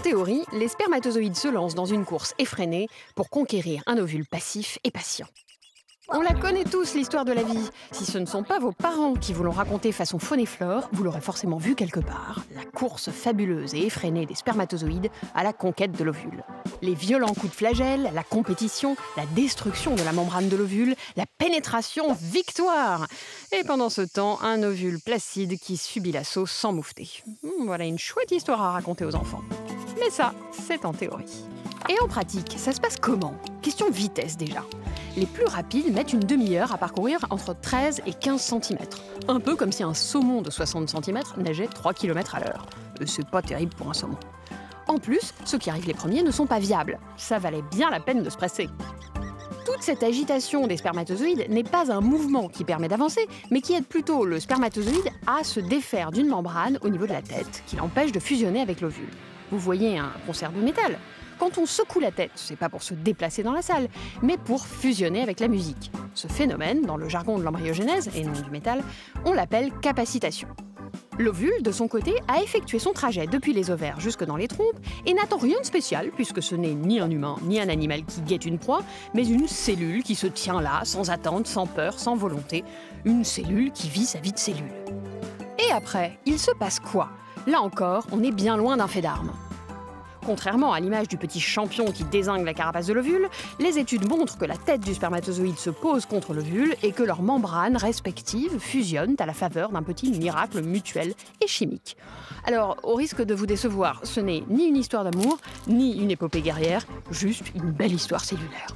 théorie, les spermatozoïdes se lancent dans une course effrénée pour conquérir un ovule passif et patient. On la connaît tous, l'histoire de la vie. Si ce ne sont pas vos parents qui vous l'ont raconté façon faune et flore, vous l'aurez forcément vu quelque part, la course fabuleuse et effrénée des spermatozoïdes à la conquête de l'ovule. Les violents coups de flagelle, la compétition, la destruction de la membrane de l'ovule, la pénétration, victoire! Et pendant ce temps, un ovule placide qui subit l'assaut sans moufter. Voilà une chouette histoire à raconter aux enfants. Mais ça, c'est en théorie. Et en pratique, ça se passe comment? Question vitesse déjà. Les plus rapides mettent une demi-heure à parcourir entre 13 et 15 cm. Un peu comme si un saumon de 60 cm nageait 3 km à l'heure. C'est pas terrible pour un saumon. En plus, ceux qui arrivent les premiers ne sont pas viables. Ça valait bien la peine de se presser. Toute cette agitation des spermatozoïdes n'est pas un mouvement qui permet d'avancer, mais qui aide plutôt le spermatozoïde à se défaire d'une membrane au niveau de la tête, qui l'empêche de fusionner avec l'ovule. Vous voyez un concert de métal? Quand on secoue la tête, c'est pas pour se déplacer dans la salle, mais pour fusionner avec la musique. Ce phénomène, dans le jargon de l'embryogenèse et non du métal, on l'appelle capacitation. L'ovule, de son côté, a effectué son trajet depuis les ovaires jusque dans les trompes et n'attend rien de spécial puisque ce n'est ni un humain ni un animal qui guette une proie, mais une cellule qui se tient là, sans attente, sans peur, sans volonté. Une cellule qui vit sa vie de cellule. Et après, il se passe quoi? Là encore, on est bien loin d'un fait d'armes. Contrairement à l'image du petit champion qui dézingue la carapace de l'ovule, les études montrent que la tête du spermatozoïde se pose contre l'ovule et que leurs membranes respectives fusionnent à la faveur d'un petit miracle mutuel et chimique. Alors, au risque de vous décevoir, ce n'est ni une histoire d'amour, ni une épopée guerrière, juste une belle histoire cellulaire.